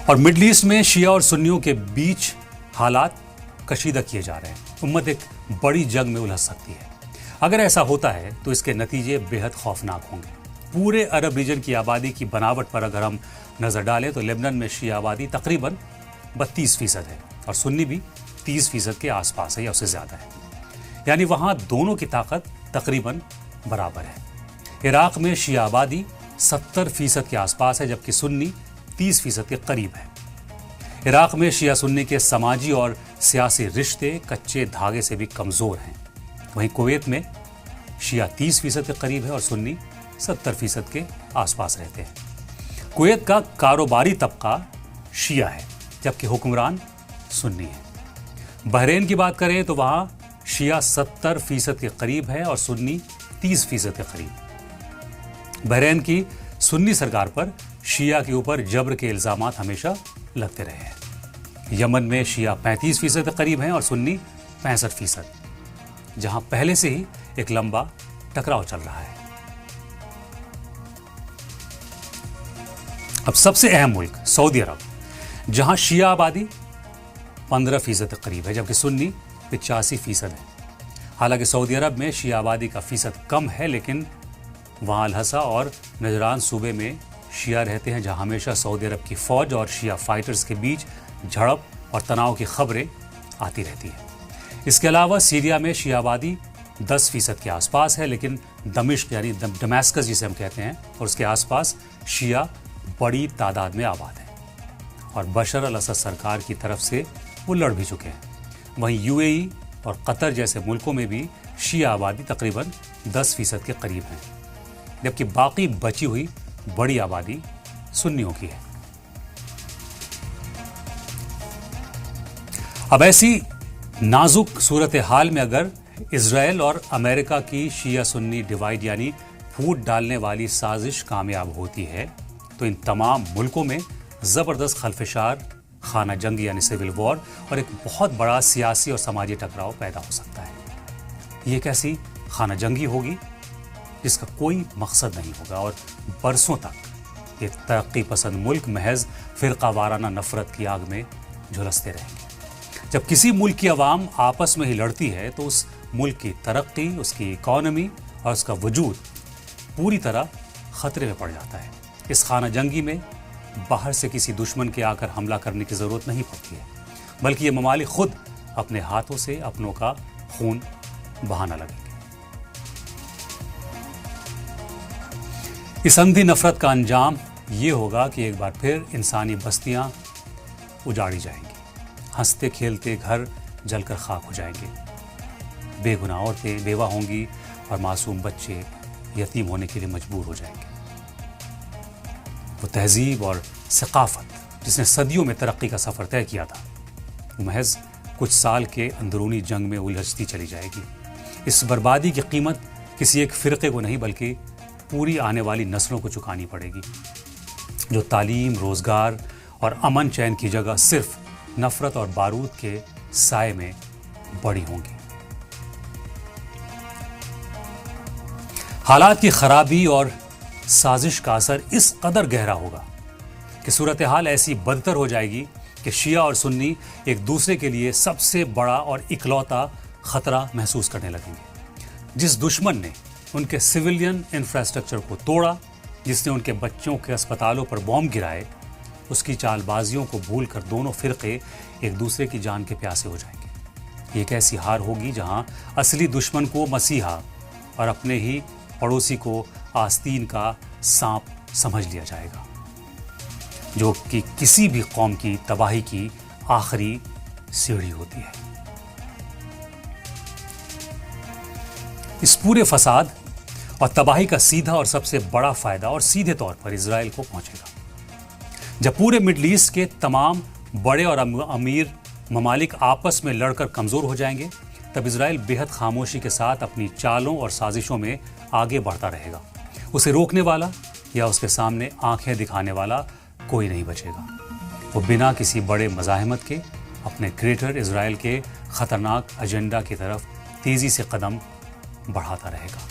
और middle east में शिया और सुन्नियों के बीच हालात कशीदा किए जा रहे हैं। उम्मत एक बड़ी जंग में उलझ सकती है। अगर ऐसा होता है तो इसके नतीजे बेहद खौफनाक होंगे। पूरे अरब रीजन की आबादी की बनावट पर अगर हम नजर डालें तो लेबनान में शिया आबादी तकरीबन 32% है और सुन्नी भी 30% के आसपास है या उससे ज्यादा है, यानी वहां दोनों की ताकत तकरीबन बराबर है। इराक में शिया आबादी 70% के आसपास है जबकि सुन्नी 30% के करीब है। इराक में शिया सुन्नी के समाजी और सियासी रिश्ते कच्चे धागे से भी कमजोर हैं। वहीं कुवैत में शिया 30% के करीब है और सुन्नी 70% के आसपास रहते हैं। कुवैत का कारोबारी तबका शिया है जबकि हुक्मरान सुन्नी है। बहरीन की बात करें तो वहां शिया 70% के करीब है और सुन्नी 30% के करीब। बहरीन की सुन्नी सरकार पर शिया के ऊपर जबर के इल्जामात हमेशा लगते रहे हैं। यमन में शिया 35% के करीब हैं और सुन्नी 65%, जहां पहले से ही एक लंबा टकराव चल रहा है। अब सबसे अहम मुल्क सऊदी अरब, जहां शिया आबादी 15% के करीब है जबकि सुन्नी 85% है। हालांकि सऊदी अरब में शिया आबादी का फीसद कम है, लेकिन वहां अल-हसा और नजरान सूबे में शिया रहते हैं, जहां हमेशा सऊदी अरब की फौज और शिया फाइटर्स के बीच झड़प और तनाव की खबरें आती रहती हैं। इसके अलावा सीरिया में शिया आबादी 10% के आसपास है, लेकिन दमिश्क यानी दमास्कस जिसे हम कहते हैं और उसके आसपास शिया बड़ी तादाद में आबाद है और बशर अल-असद सरकार की तरफ से वो लड़ भी चुके हैं। वहीं यूएई और कतर जैसे मुल्कों में भी शिया आबादी तकरीबन 10% के करीब है, जबकि बाकी बची हुई बड़ी आबादी सुन्नियों की है। अब ऐसी नाजुक सूरत हाल में अगर इजराइल और अमेरिका की शिया सुन्नी डिवाइड यानी फूट डालने वाली साजिश कामयाब होती है तो इन तमाम मुल्कों में जबरदस्त खलफशार, खाना जंग यानी सिविल वॉर और एक बहुत बड़ा सियासी और समाजी टकराव पैदा हो सकता है। ये एक ऐसी खाना जंगी होगी जिसका कोई मकसद नहीं होगा और बरसों तक ये तरक्की पसंद मुल्क महज फिरका वाराना नफरत की आग में झुलसते रहेंगे। जब किसी मुल्क की आवाम आपस में ही लड़ती है तो उस मुल्क की तरक्की, उसकी इकॉनमी और उसका वजूद पूरी तरह खतरे में पड़ जाता है। इस खाना जंगी में बाहर से किसी दुश्मन के आकर हमला करने की जरूरत नहीं पड़ती है, बल्कि ये ममालिक खुद अपने हाथों से अपनों का खून बहाना लगेंगे। इस अंधी नफरत का अंजाम ये होगा कि एक बार फिर इंसानी बस्तियां उजाड़ी जाएंगी, हंसते खेलते घर जलकर खाक हो जाएंगे, बेगुनाह औरतें बेवा होंगी और मासूम बच्चे यतीम होने के लिए मजबूर हो जाएंगे। वो तहजीब और सकाफत जिसने सदियों में तरक्की का सफर तय किया था, वो महज कुछ साल के अंदरूनी जंग में उलझती चली जाएगी। इस बर्बादी की कीमत किसी एक फिरके को नहीं बल्कि पूरी आने वाली नस्लों को चुकानी पड़ेगी, जो तालीम, रोजगार और अमन चैन की जगह सिर्फ नफरत और बारूद के साए में बड़ी होंगी। हालात की खराबी और साजिश का असर इस कदर गहरा होगा कि सूरत हाल ऐसी बदतर हो जाएगी कि शिया और सुन्नी एक दूसरे के लिए सबसे बड़ा और इकलौता खतरा महसूस करने लगेंगे। जिस दुश्मन ने उनके सिविलियन इंफ्रास्ट्रक्चर को तोड़ा, जिसने उनके बच्चों के अस्पतालों पर बॉम्ब गिराए, उसकी चालबाजियों को भूलकर दोनों फिरके एक दूसरे की जान के प्यासे हो जाएंगे। एक ऐसी हार होगी जहां असली दुश्मन को मसीहा और अपने ही पड़ोसी को आस्तीन का सांप समझ लिया जाएगा, जो कि किसी भी कौम की तबाही की आखिरी सीढ़ी होती है। इस पूरे फसाद और तबाही का सीधा और सबसे बड़ा फायदा और सीधे तौर पर इजराइल को पहुंचेगा। जब पूरे मिडल ईस्ट के तमाम बड़े और अमीर ममालिक आपस में लड़कर कमजोर हो जाएंगे, तब इजराइल बेहद खामोशी के साथ अपनी चालों और साजिशों में आगे बढ़ता रहेगा। उसे रोकने वाला या उसके सामने आंखें दिखाने वाला कोई नहीं बचेगा। वो बिना किसी बड़े मज़ाहमत के अपने ग्रेटर इजराइल के खतरनाक एजेंडा की तरफ तेजी से कदम बढ़ाता रहेगा।